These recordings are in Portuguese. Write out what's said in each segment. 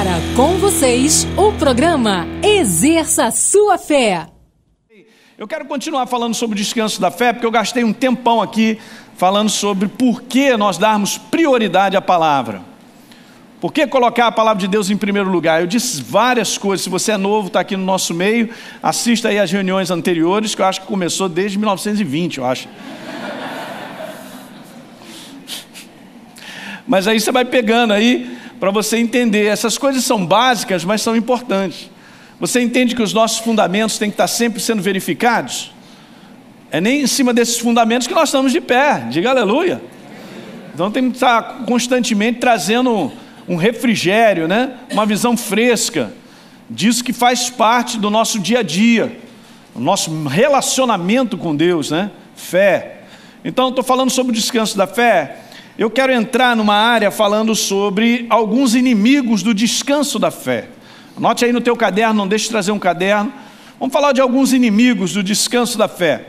Agora, com vocês, o programa Exerça a Sua Fé. Eu quero continuar falando sobre o descanso da fé, porque eu gastei um tempão aqui falando sobre por que nós darmos prioridade à palavra. Por que colocar a palavra de Deus em primeiro lugar? Eu disse várias coisas. Se você é novo, está aqui no nosso meio, assista aí as reuniões anteriores, que eu acho que começou desde 1920, eu acho. Mas aí você vai pegando aí para você entender. Essas coisas são básicas, mas são importantes. Você entende que os nossos fundamentos têm que estar sempre sendo verificados? É nem em cima desses fundamentos que nós estamos de pé. Diga aleluia. Então tem que estar constantemente trazendo um refrigério, né? Uma visão fresca disso que faz parte do nosso dia a dia, o nosso relacionamento com Deus, né? Fé. Então estou falando sobre o descanso da fé. Eu quero entrar numa área falando sobre alguns inimigos do descanso da fé. Anote aí no teu caderno, não deixe de trazer um caderno. Vamos falar de alguns inimigos do descanso da fé.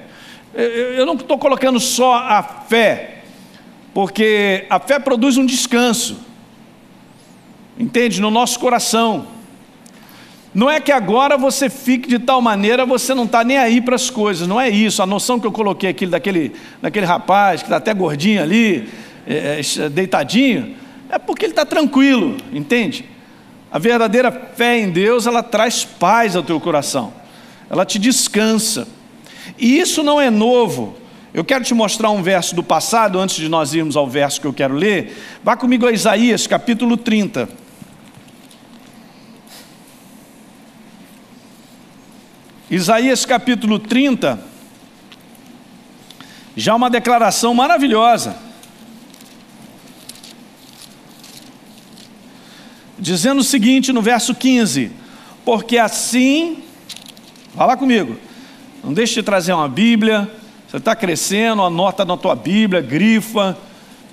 Eu não estou colocando só a fé, porque a fé produz um descanso, entende? No nosso coração. Não é que agora você fique de tal maneira, você não está nem aí para as coisas, não é isso. A noção que eu coloquei aqui daquele rapaz que está até gordinho ali, deitadinho, é porque ele está tranquilo, entende? A verdadeira fé em Deus, ela traz paz ao teu coração, ela te descansa, e isso não é novo. Eu quero te mostrar um verso do passado, antes de nós irmos ao verso que eu quero ler. Vá comigo a Isaías, capítulo 30. Isaías, capítulo 30, já uma declaração maravilhosa, dizendo o seguinte no verso 15: porque assim, vai lá comigo, não deixe de trazer uma Bíblia, você está crescendo, anota na tua Bíblia, grifa,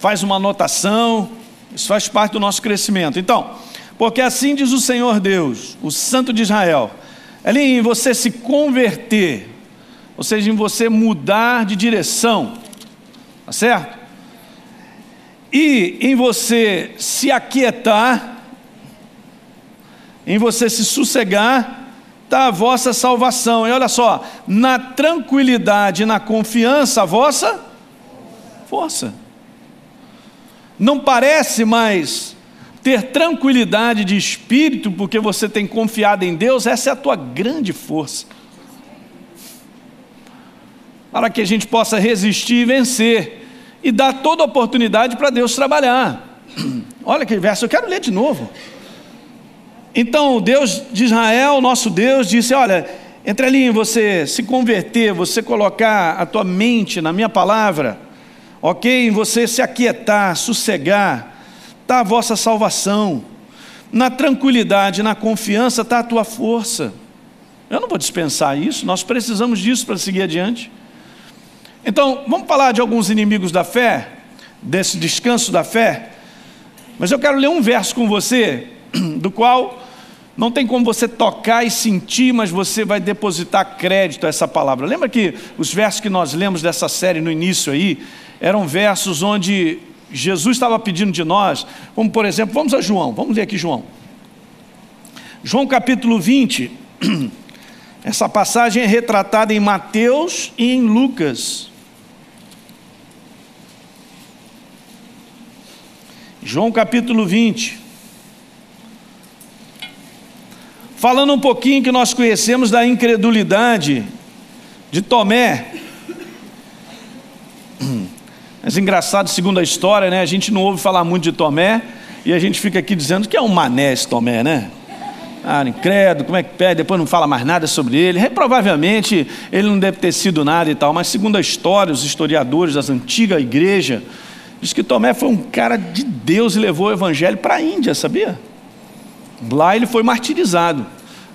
faz uma anotação, isso faz parte do nosso crescimento. Então, porque assim diz o Senhor Deus, o Santo de Israel, ali em você se converter, ou seja, em você mudar de direção, tá certo? E em você se aquietar, em você se sossegar, está a vossa salvação. E olha só, na tranquilidade e na confiança, a vossa força. Não parece mais ter tranquilidade de espírito, porque você tem confiado em Deus? Essa é a tua grande força, para que a gente possa resistir e vencer, e dar toda a oportunidade para Deus trabalhar. Olha que verso, eu quero ler de novo. Então o Deus de Israel, nosso Deus, disse: olha, entre ali em você se converter, você colocar a tua mente na minha palavra, ok? Em você se aquietar, sossegar, está a vossa salvação. Na tranquilidade, na confiança está a tua força. Eu não vou dispensar isso, nós precisamos disso para seguir adiante. Então, vamos falar de alguns inimigos da fé, desse descanso da fé. Mas eu quero ler um verso com você, do qual não tem como você tocar e sentir, mas você vai depositar crédito a essa palavra. Lembra que os versos que nós lemos dessa série no início aí, eram versos onde Jesus estava pedindo de nós, como por exemplo, vamos a João, vamos ler aqui João. João capítulo 20, essa passagem é retratada em Mateus e em Lucas. João capítulo 20. Falando um pouquinho que nós conhecemos da incredulidade de Tomé. Mas engraçado, segundo a história, né? A gente não ouve falar muito de Tomé, e a gente fica aqui dizendo que é um mané esse Tomé, né? Ah, incrédulo, como é que pede, depois não fala mais nada sobre ele. Provavelmente ele não deve ter sido nada e tal, mas segundo a história, os historiadores da antiga igreja, diz que Tomé foi um cara de Deus e levou o evangelho para a Índia, sabia? Lá ele foi martirizado.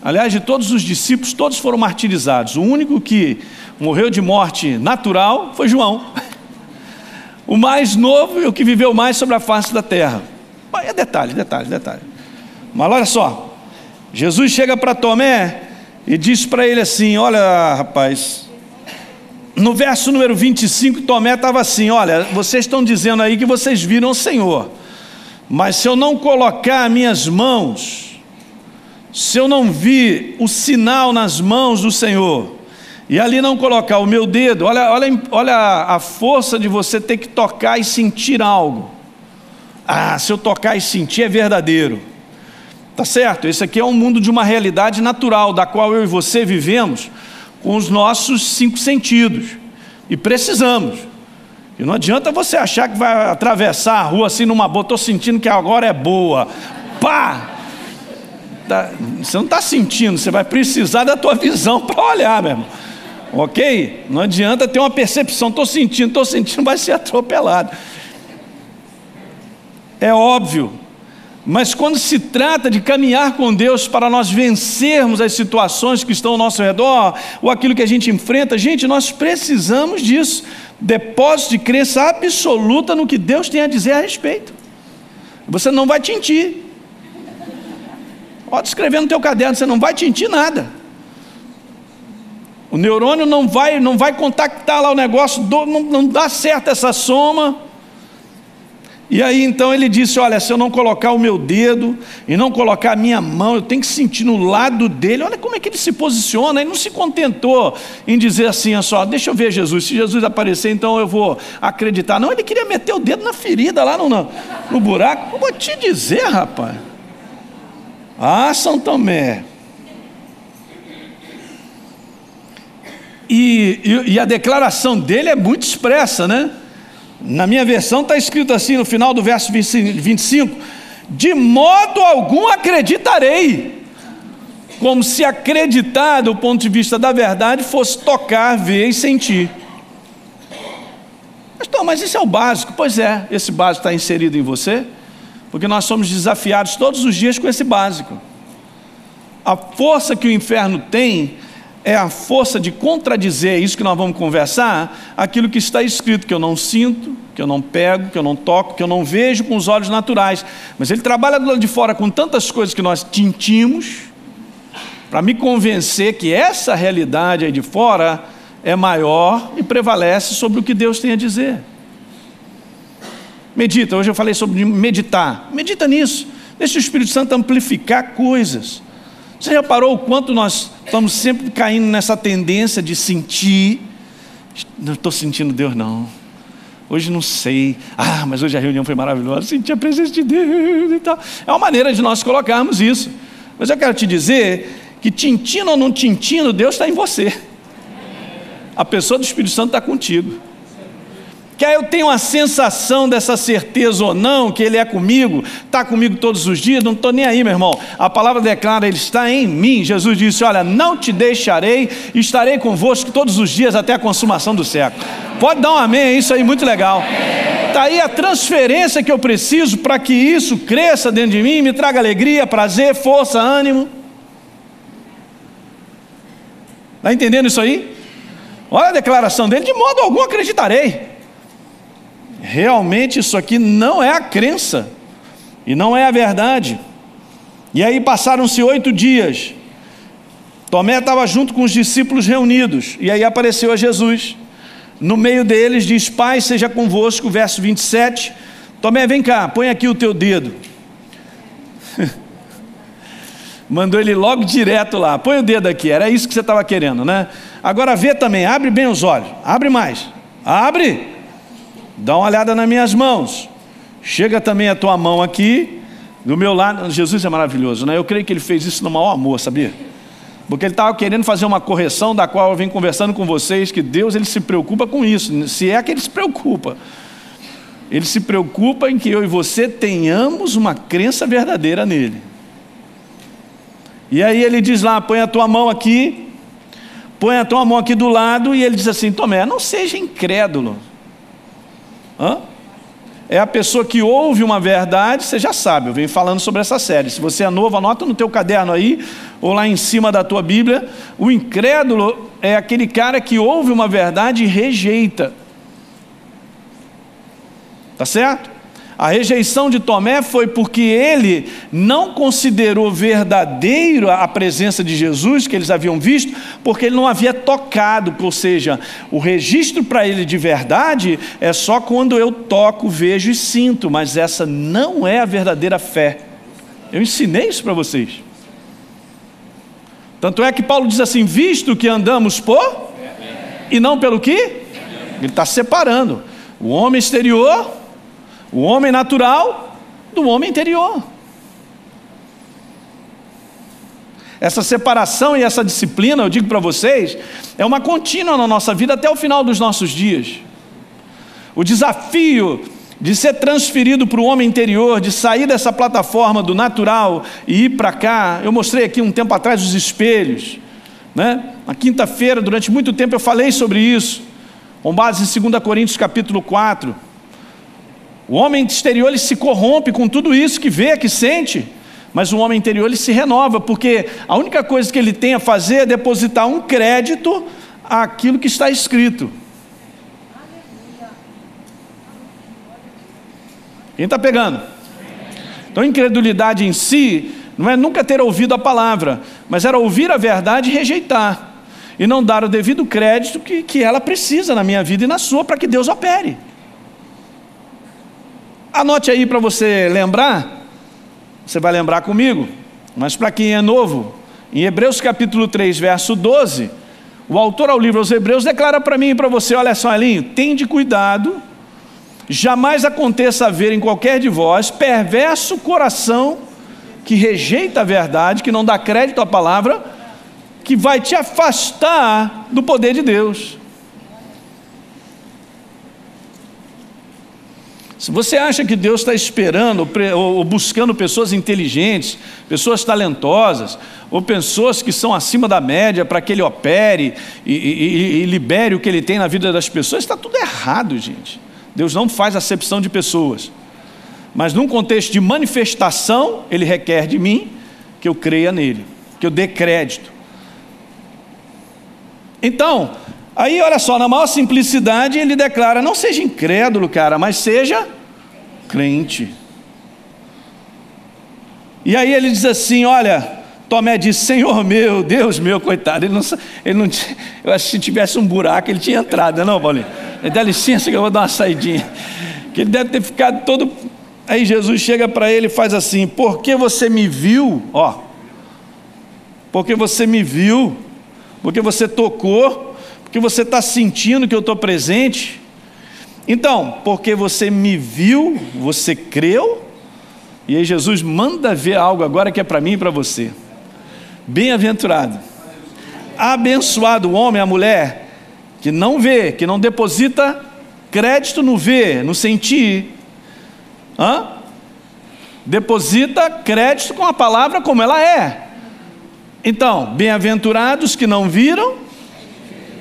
Aliás, de todos os discípulos, todos foram martirizados. O único que morreu de morte natural foi João, o mais novo e o que viveu mais sobre a face da terra. É detalhe. Mas olha só, Jesus chega para Tomé e diz para ele assim: olha rapaz, no verso número 25, Tomé estava assim: olha, vocês estão dizendo aí que vocês viram o Senhor, mas se eu não colocar minhas mãos se eu não vir o sinal nas mãos do Senhor, e ali não colocar o meu dedo, olha a força de você ter que tocar e sentir algo. Se eu tocar e sentir é verdadeiro. Tá certo? Esse aqui é um mundo de uma realidade natural, da qual eu e você vivemos com os nossos 5 sentidos. E precisamos. E não adianta você achar que vai atravessar a rua assim numa boa, estou sentindo que agora é boa. Pá! Você não está sentindo, você vai precisar da tua visão para olhar, meu irmão. Ok? Não adianta ter uma percepção, estou sentindo, vai ser atropelado. É óbvio. Mas quando se trata de caminhar com Deus para nós vencermos as situações que estão ao nosso redor, ou aquilo que a gente enfrenta, gente, nós precisamos disso. Depósito de crença absoluta no que Deus tem a dizer a respeito. Você não vai tintir. Pode escrever no teu caderno, você não vai tintir nada. O neurônio não vai contactar lá o negócio, não dá certo essa soma. E aí então ele disse, olha, se eu não colocar o meu dedo e não colocar a minha mão, eu tenho que sentir no lado dele. Olha como é que ele se posiciona. Ele não se contentou em dizer assim, só, deixa eu ver Jesus, se Jesus aparecer então eu vou acreditar. Não, ele queria meter o dedo na ferida lá no buraco. Eu vou te dizer, rapaz. São Tomé. E a declaração dele é muito expressa, né? Na minha versão está escrito assim, no final do verso 25, de modo algum acreditarei. Como se acreditar, do ponto de vista da verdade, fosse tocar, ver e sentir. Mas isso é o básico. Pois é, esse básico está inserido em você, porque nós somos desafiados todos os dias com esse básico. A força que o inferno tem é a força de contradizer, isso que nós vamos conversar, aquilo que está escrito, que eu não sinto, que eu não pego, que eu não toco, que eu não vejo com os olhos naturais. Mas ele trabalha do lado de fora com tantas coisas que nós tintimos, para me convencer que essa realidade aí de fora é maior e prevalece sobre o que Deus tem a dizer. Medita, hoje eu falei sobre meditar. Medita nisso, deixa o Espírito Santo amplificar coisas. Você já reparou o quanto nós estamos sempre caindo nessa tendência de sentir? Não estou sentindo Deus não. Hoje não sei. Mas hoje a reunião foi maravilhosa. Senti a presença de Deus e tal. É uma maneira de nós colocarmos isso. Mas eu quero te dizer que tintindo ou não tintindo, Deus está em você. A pessoa do Espírito Santo está contigo. Que aí eu tenho uma sensação dessa certeza ou não, que Ele é comigo, está comigo todos os dias, não estou nem aí, meu irmão. A palavra declara, Ele está em mim. Jesus disse, olha, não te deixarei, estarei convosco todos os dias até a consumação do século. Pode dar um amém, é isso aí, muito legal. Está aí a transferência que eu preciso para que isso cresça dentro de mim, me traga alegria, prazer, força, ânimo. Está entendendo isso aí? Olha a declaração dele, de modo algum acreditarei. Realmente isso aqui não é a crença, e não é a verdade. E aí passaram-se 8 dias, Tomé estava junto com os discípulos reunidos, e aí apareceu a Jesus, no meio deles diz, Pai seja convosco, verso 27, Tomé vem cá, põe aqui o teu dedo, mandou ele logo direto lá, põe o dedo aqui, era isso que você estava querendo, né? Agora vê também, abre bem os olhos, abre mais, abre, dá uma olhada nas minhas mãos, chega também a tua mão aqui, do meu lado. Jesus é maravilhoso, né? Eu creio que Ele fez isso no maior amor, sabia? Porque Ele estava querendo fazer uma correção, da qual eu venho conversando com vocês, que Deus Ele se preocupa com isso, se é que Ele se preocupa. Ele se preocupa em que eu e você tenhamos uma crença verdadeira nele. E aí Ele diz lá, põe a tua mão aqui, põe a tua mão aqui do lado, e Ele diz assim, Tomé, não seja incrédulo. É a pessoa que ouve uma verdade, você já sabe, eu venho falando sobre essa série. Se você é novo, anota no teu caderno aí, ou lá em cima da tua Bíblia. O incrédulo é aquele cara que ouve uma verdade e rejeita. Tá certo? A rejeição de Tomé foi porque ele não considerou verdadeiro a presença de Jesus, que eles haviam visto, porque ele não havia tocado, ou seja, o registro para ele de verdade é só quando eu toco, vejo e sinto, mas essa não é a verdadeira fé. Eu ensinei isso para vocês. Tanto é que Paulo diz assim, visto que andamos por e não pelo que? Ele está separando o homem exterior, o homem natural, do homem interior. Essa separação e essa disciplina, eu digo para vocês, é uma contínua na nossa vida até o final dos nossos dias. O desafio de ser transferido para o homem interior, de sair dessa plataforma do natural e ir para cá. Eu mostrei aqui um tempo atrás os espelhos, né? Na quinta-feira, durante muito tempo eu falei sobre isso, com base em 2 Coríntios capítulo 4. O homem exterior ele se corrompe com tudo isso que vê, que sente, mas o homem interior ele se renova, porque a única coisa que ele tem a fazer é depositar um crédito àquilo que está escrito. Quem está pegando? Então, incredulidade em si não é nunca ter ouvido a palavra, mas era ouvir a verdade e rejeitar, e não dar o devido crédito que ela precisa na minha vida e na sua, para que Deus opere. Anote aí para você lembrar, você vai lembrar comigo, mas para quem é novo, em Hebreus capítulo 3, verso 12, o autor ao livro aos Hebreus declara para mim e para você, olha só, Elinho, tende cuidado, jamais aconteça haver em qualquer de vós perverso coração que rejeita a verdade, que não dá crédito à palavra, que vai te afastar do poder de Deus. Se você acha que Deus está esperando ou buscando pessoas inteligentes, pessoas talentosas, ou pessoas que são acima da média para que Ele opere e libere o que Ele tem na vida das pessoas, está tudo errado, gente. Deus não faz acepção de pessoas, mas num contexto de manifestação, Ele requer de mim que eu creia nele, que eu dê crédito. Então, aí olha só, na maior simplicidade Ele declara, não seja incrédulo, cara, mas seja crente. E aí ele diz assim, olha, Tomé disse, Senhor meu, Deus meu, coitado, ele não eu acho que se tivesse um buraco ele tinha entrado, não, Paulinho? Dá licença que eu vou dar uma saidinha, que ele deve ter ficado todo... Aí Jesus chega para ele e faz assim, porque você me viu, ó, porque você me viu, porque você tocou, porque você está sentindo que eu estou presente, então, porque você me viu, você creu, e aí Jesus manda ver algo agora que é para mim e para você, bem-aventurado, abençoado o homem, a mulher, que não vê, que não deposita crédito no ver, no sentir, deposita crédito com a palavra como ela é. Então, bem-aventurados que não viram,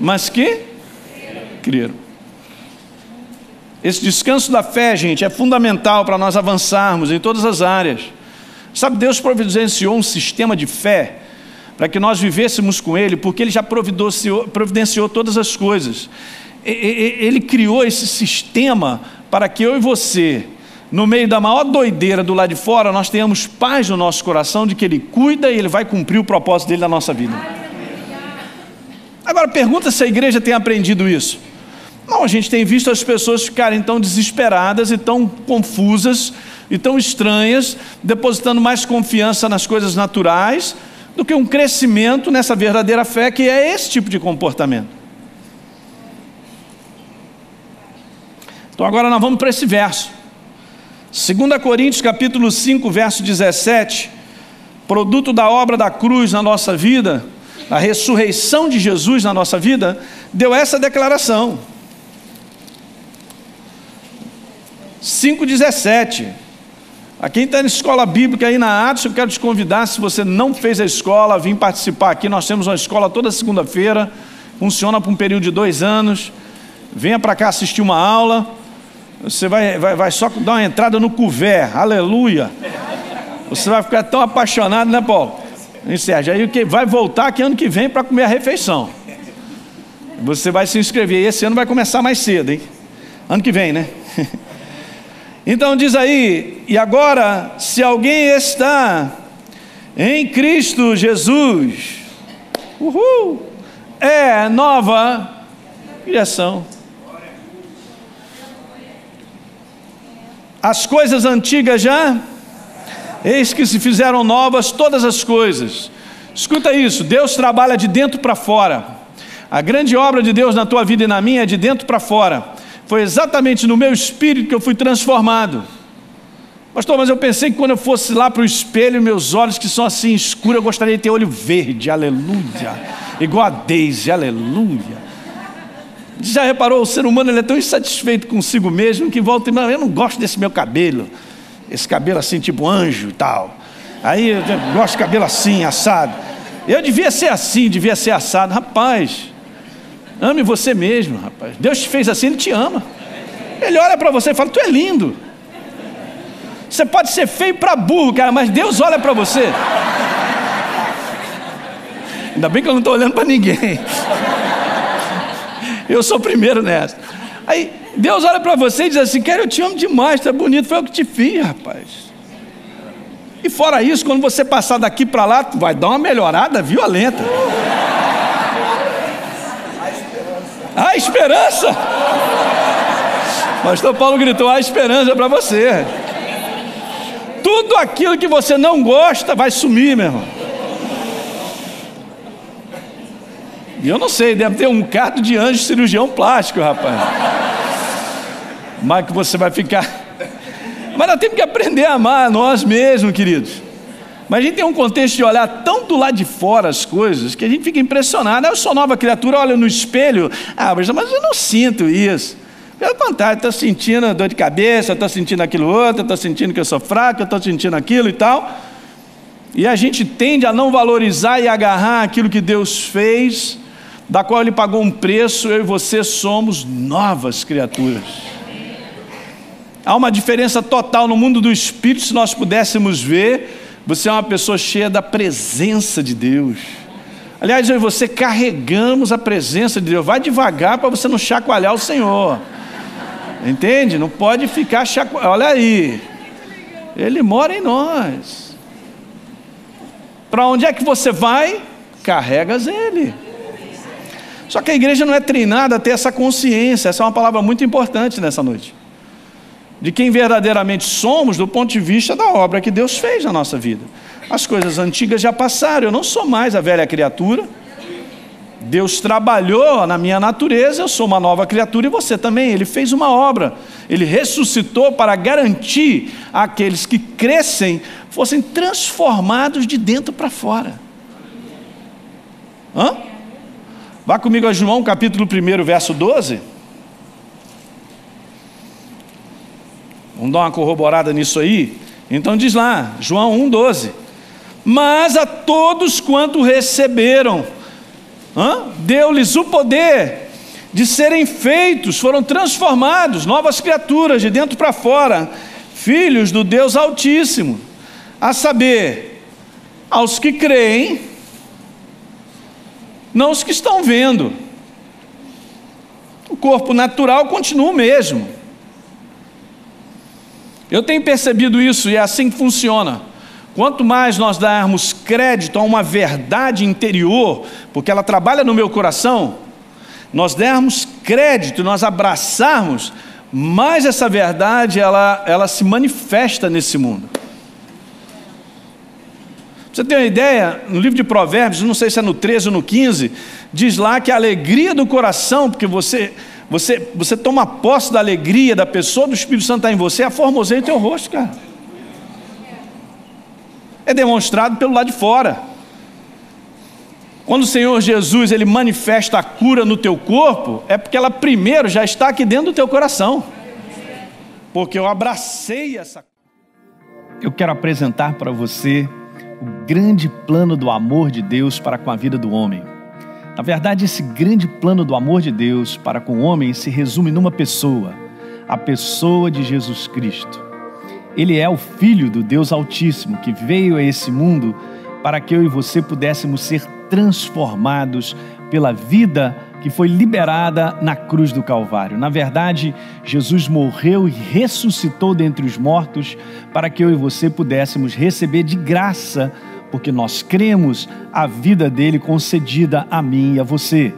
mas que creram. Esse descanso da fé, gente, é fundamental para nós avançarmos em todas as áreas. Sabe, Deus providenciou um sistema de fé para que nós vivêssemos com Ele, porque Ele já providenciou todas as coisas. Ele criou esse sistema para que eu e você, no meio da maior doideira do lado de fora, nós tenhamos paz no nosso coração de que Ele cuida e Ele vai cumprir o propósito dEle na nossa vida. Agora pergunta se a igreja tem aprendido isso. Não, a gente tem visto as pessoas ficarem tão desesperadas e tão confusas e tão estranhas, depositando mais confiança nas coisas naturais do que um crescimento nessa verdadeira fé, que é esse tipo de comportamento. Então agora nós vamos para esse verso. 2 Coríntios capítulo 5, verso 17, produto da obra da cruz na nossa vida, a ressurreição de Jesus na nossa vida, deu essa declaração. 5,17. A quem está na escola bíblica aí na Atos, eu quero te convidar, se você não fez a escola, vim participar aqui. Nós temos uma escola toda segunda-feira, funciona por um período de 2 anos. Venha para cá assistir uma aula. Você vai só dar uma entrada no couvert, aleluia. Você vai ficar tão apaixonado, né, Paulo? Hein, Sérgio? Aí vai voltar aqui ano que vem para comer a refeição. Você vai se inscrever. Esse ano vai começar mais cedo, hein? Ano que vem, né? Então diz aí, e agora, se alguém está em Cristo Jesus, é nova criação. As coisas antigas já, eis que se fizeram novas todas as coisas. Escuta isso, Deus trabalha de dentro para fora. A grande obra de Deus na tua vida e na minha é de dentro para fora. Foi exatamente no meu espírito que eu fui transformado. Pastor, mas eu pensei que quando eu fosse lá para o espelho, meus olhos que são assim escuros, eu gostaria de ter olho verde, aleluia. Igual a Daisy, aleluia. Já reparou, o ser humano ele é tão insatisfeito consigo mesmo que volta e eu não gosto desse meu cabelo. Esse cabelo assim, tipo anjo e tal. Aí eu gosto de cabelo assim, assado. Eu devia ser assim, devia ser assado. Rapaz, ame você mesmo, rapaz. Deus te fez assim, Ele te ama. Ele olha para você e fala, tu é lindo. Você pode ser feio para burro, cara, mas Deus olha para você. Ainda bem que eu não estou olhando para ninguém. Eu sou o primeiro nessa. Aí Deus olha para você e diz assim, cara, eu te amo demais, tu é bonito, foi eu que te fiz, rapaz. E fora isso, quando você passar daqui para lá, tu vai dar uma melhorada violenta. A esperança. Pastor Paulo gritou, a esperança para você. Tudo aquilo que você não gosta vai sumir, meu irmão. E eu não sei, deve ter um carro de anjo cirurgião plástico, rapaz. Mas que você vai ficar. Mas nós temos que aprender a amar nós mesmos, queridos. Mas a gente tem um contexto de olhar tão do lado de fora as coisas que a gente fica impressionado. Eu sou nova criatura, olha no espelho. Mas eu não sinto isso. Pelo contrário, estou sentindo dor de cabeça, estou sentindo aquilo outro, estou sentindo que eu sou fraco, estou sentindo aquilo e tal. E a gente tende a não valorizar e agarrar aquilo que Deus fez, da qual Ele pagou um preço. Eu e você somos novas criaturas. Há uma diferença total no mundo do Espírito. Se nós pudéssemos ver, você é uma pessoa cheia da presença de Deus. Aliás, eu e você carregamos a presença de Deus. Vai devagar para você não chacoalhar o Senhor. Entende? Não pode ficar chacoalhando. Olha aí, Ele mora em nós. Para onde é que você vai? Carregas Ele. Só que a igreja não é treinada a ter essa consciência. Essa é uma palavra muito importante nessa noite. De quem verdadeiramente somos do ponto de vista da obra que Deus fez na nossa vida. As coisas antigas já passaram, eu não sou mais a velha criatura. Deus trabalhou na minha natureza, eu sou uma nova criatura e você também. Ele fez uma obra, Ele ressuscitou para garantir àqueles que crescem, fossem transformados de dentro para fora. Vá comigo a João capítulo 1, verso 12. Vamos dar uma corroborada nisso aí? Então diz lá, João 1,12. Mas a todos quanto receberam, deu-lhes o poder de serem feitos, foram transformados, novas criaturas de dentro para fora, filhos do Deus Altíssimo, a saber, aos que creem, não os que estão vendo. O corpo natural continua o mesmo. Eu tenho percebido isso e é assim que funciona. Quanto mais nós darmos crédito a uma verdade interior, porque ela trabalha no meu coração, nós dermos crédito, nós abraçarmos, mais essa verdade ela se manifesta nesse mundo. Pra você ter uma ideia, no livro de Provérbios, não sei se é no 13 ou no 15, diz lá que a alegria do coração, porque você toma posse da alegria da pessoa, do Espírito Santo está em você, formoseia o teu rosto, cara. É demonstrado pelo lado de fora. Quando o Senhor Jesus Ele manifesta a cura no teu corpo, é porque ela primeiro já está aqui dentro do teu coração. Porque eu abracei essa. Eu quero apresentar para você o grande plano do amor de Deus para com a vida do homem. Na verdade, esse grande plano do amor de Deus para com o homem se resume numa pessoa, a pessoa de Jesus Cristo. Ele é o Filho do Deus Altíssimo, que veio a esse mundo para que eu e você pudéssemos ser transformados pela vida que foi liberada na cruz do Calvário. Na verdade, Jesus morreu e ressuscitou dentre os mortos para que eu e você pudéssemos receber de graça, porque nós cremos, a vida dele concedida a mim e a você.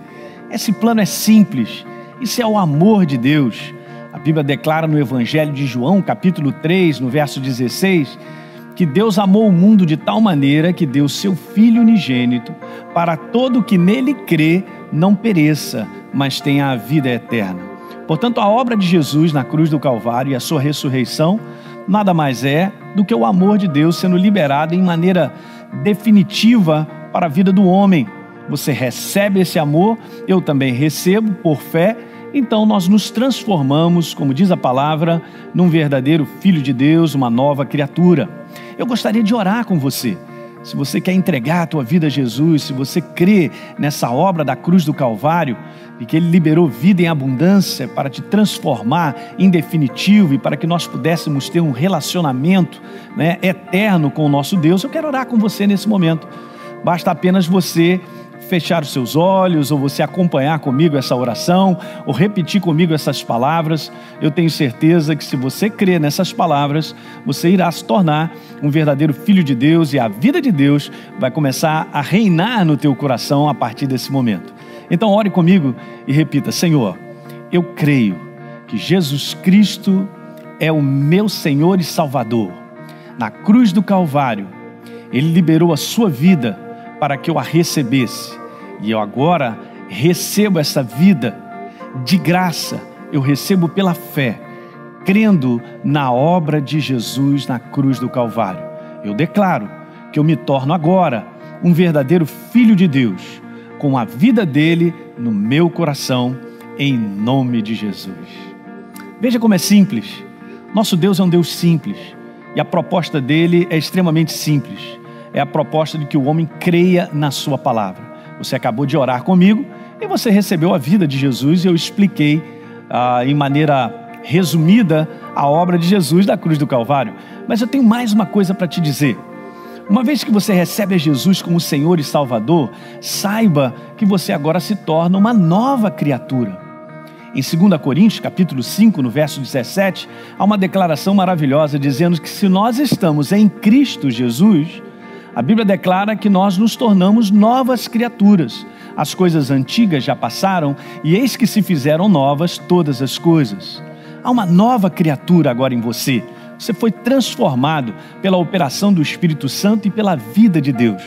Esse plano é simples, isso é o amor de Deus. A Bíblia declara no Evangelho de João, capítulo 3, no verso 16, que Deus amou o mundo de tal maneira que deu seu Filho unigênito para todo que nele crê não pereça, mas tenha a vida eterna. Portanto, a obra de Jesus na cruz do Calvário e a sua ressurreição nada mais é do que o amor de Deus sendo liberado em maneira definitiva para a vida do homem. Você recebe esse amor, eu também recebo por fé, então nós nos transformamos, como diz a palavra, num verdadeiro filho de Deus, uma nova criatura. Eu gostaria de orar com você. Se você quer entregar a tua vida a Jesus, se você crê nessa obra da cruz do Calvário e que Ele liberou vida em abundância para te transformar em definitivo e para que nós pudéssemos ter um relacionamento, eterno com o nosso Deus, eu quero orar com você nesse momento. Basta apenas você fechar os seus olhos, ou você acompanhar comigo essa oração, ou repetir comigo essas palavras. Eu tenho certeza que se você crer nessas palavras, você irá se tornar um verdadeiro filho de Deus e a vida de Deus vai começar a reinar no teu coração a partir desse momento. Então ore comigo e repita: Senhor, eu creio que Jesus Cristo é o meu Senhor e Salvador. Na cruz do Calvário, Ele liberou a sua vida para que eu a recebesse, e eu agora recebo essa vida de graça, eu recebo pela fé, crendo na obra de Jesus na cruz do Calvário. Eu declaro que eu me torno agora um verdadeiro filho de Deus, com a vida dele no meu coração, em nome de Jesus. Veja como é simples. Nosso Deus é um Deus simples, e a proposta dele é extremamente simples. É a proposta de que o homem creia na sua palavra. Você acabou de orar comigo e você recebeu a vida de Jesus, e eu expliquei em maneira resumida a obra de Jesus da cruz do Calvário. Mas eu tenho mais uma coisa para te dizer. Uma vez que você recebe a Jesus como Senhor e Salvador, saiba que você agora se torna uma nova criatura. Em 2 Coríntios, capítulo 5, no verso 17, há uma declaração maravilhosa dizendo que se nós estamos em Cristo Jesus, a Bíblia declara que nós nos tornamos novas criaturas. As coisas antigas já passaram e eis que se fizeram novas todas as coisas. Há uma nova criatura agora em você. Você foi transformado pela operação do Espírito Santo e pela vida de Deus.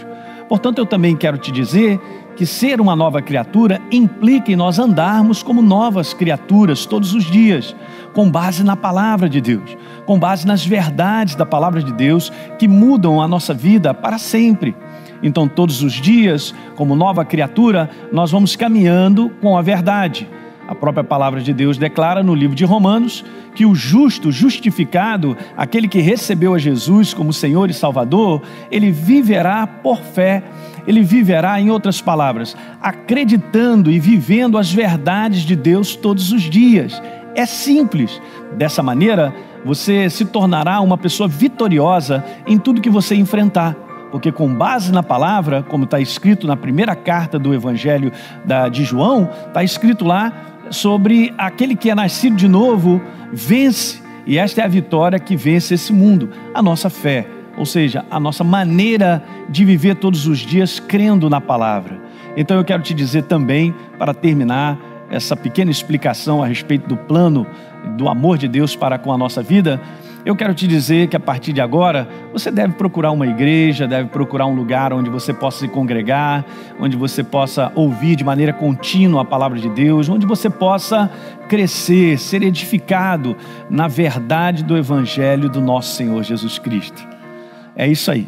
Portanto, eu também quero te dizer que ser uma nova criatura implica em nós andarmos como novas criaturas todos os dias, com base na palavra de Deus, com base nas verdades da palavra de Deus que mudam a nossa vida para sempre. Então, todos os dias, como nova criatura, nós vamos caminhando com a verdade. A própria palavra de Deus declara no livro de Romanos que o justo, justificado, aquele que recebeu a Jesus como Senhor e Salvador, ele viverá por fé. Ele viverá, em outras palavras, acreditando e vivendo as verdades de Deus todos os dias. É simples. Dessa maneira, você se tornará uma pessoa vitoriosa em tudo que você enfrentar. Porque com base na palavra, como está escrito na primeira carta do Evangelho de João, está escrito lá sobre aquele que é nascido de novo, vence. E esta é a vitória que vence esse mundo, a nossa fé. Ou seja, a nossa maneira de viver todos os dias crendo na palavra. Então eu quero te dizer também, para terminar essa pequena explicação a respeito do plano, do amor de Deus para com a nossa vida, eu quero te dizer que a partir de agora, você deve procurar uma igreja, deve procurar um lugar onde você possa se congregar, onde você possa ouvir de maneira contínua a palavra de Deus, onde você possa crescer, ser edificado na verdade do Evangelho do nosso Senhor Jesus Cristo. É isso aí.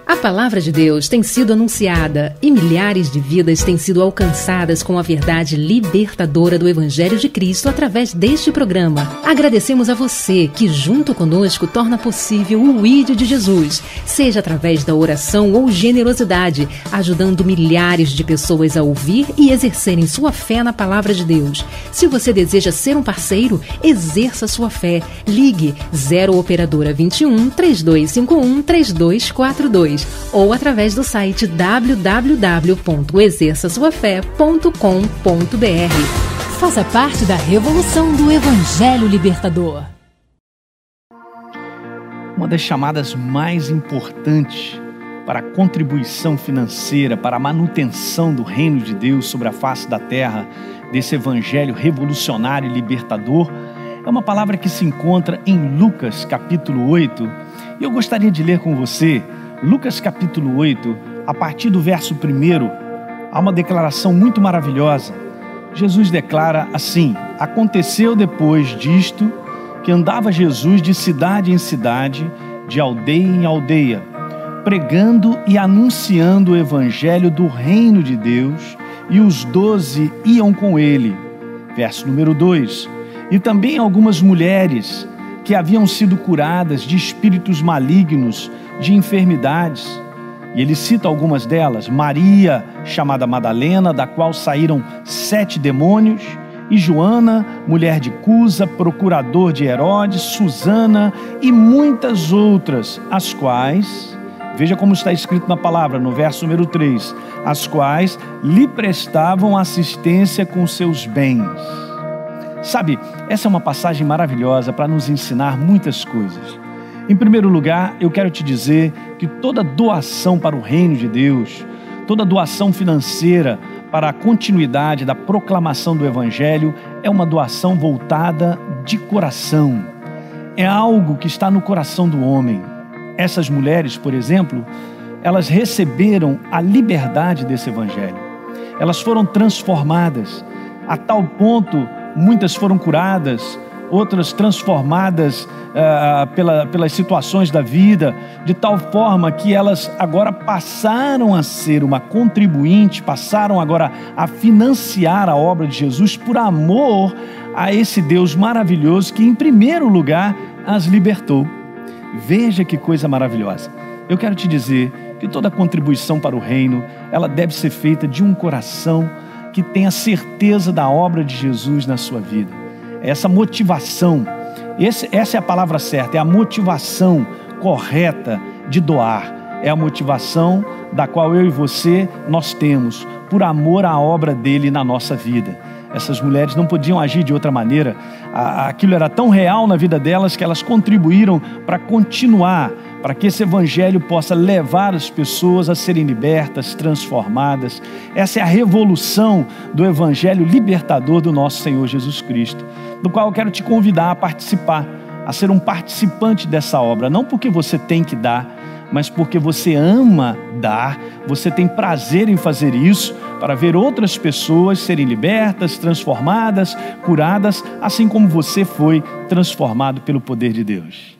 A palavra de Deus tem sido anunciada e milhares de vidas têm sido alcançadas com a verdade libertadora do Evangelho de Cristo através deste programa. Agradecemos a você que junto conosco torna possível o ID de Jesus, seja através da oração ou generosidade, ajudando milhares de pessoas a ouvir e exercerem sua fé na palavra de Deus. Se você deseja ser um parceiro, exerça sua fé. Ligue 0 Operadora 21 3251 3242 ou através do site www.exerçasuafé.com.br. Faça parte da revolução do Evangelho Libertador. Uma das chamadas mais importantes para a contribuição financeira, para a manutenção do reino de Deus sobre a face da terra, desse Evangelho revolucionário e libertador, é uma palavra que se encontra em Lucas capítulo 8. E eu gostaria de ler com você, Lucas capítulo 8, a partir do verso 1, há uma declaração muito maravilhosa. Jesus declara assim: aconteceu depois disto que andava Jesus de cidade em cidade, de aldeia em aldeia, pregando e anunciando o evangelho do reino de Deus, e os 12 iam com ele. Verso número 2. E também algumas mulheres que haviam sido curadas de espíritos malignos, de enfermidades. E ele cita algumas delas: Maria, chamada Madalena, da qual saíram 7 demônios, e Joana, mulher de Cusa, procurador de Herodes, Susana e muitas outras, as quais, veja como está escrito na palavra, no verso número 3, as quais lhe prestavam assistência com seus bens. Sabe, essa é uma passagem maravilhosa para nos ensinar muitas coisas. Em primeiro lugar, eu quero te dizer que toda doação para o reino de Deus, toda doação financeira para a continuidade da proclamação do Evangelho é uma doação voltada de coração. É algo que está no coração do homem. Essas mulheres, por exemplo, elas receberam a liberdade desse Evangelho. Elas foram transformadas a tal ponto, muitas foram curadas, outras transformadas pelas situações da vida, de tal forma que elas agora passaram a ser uma contribuinte, passaram agora a financiar a obra de Jesus por amor a esse Deus maravilhoso que, em primeiro lugar, as libertou. Veja que coisa maravilhosa. Eu quero te dizer que toda contribuição para o reino, ela deve ser feita de um coração que tenha certeza da obra de Jesus na sua vida. Essa motivação, essa é a palavra certa, é a motivação correta de doar. É a motivação da qual eu e você, nós temos, por amor à obra dele na nossa vida. Essas mulheres não podiam agir de outra maneira. Aquilo era tão real na vida delas que elas contribuíram para continuar, para que esse evangelho possa levar as pessoas a serem libertas, transformadas. Essa é a revolução do evangelho libertador do nosso Senhor Jesus Cristo, do qual eu quero te convidar a participar, a ser um participante dessa obra, não porque você tem que dar, mas porque você ama dar, você tem prazer em fazer isso, para ver outras pessoas serem libertas, transformadas, curadas, assim como você foi transformado pelo poder de Deus.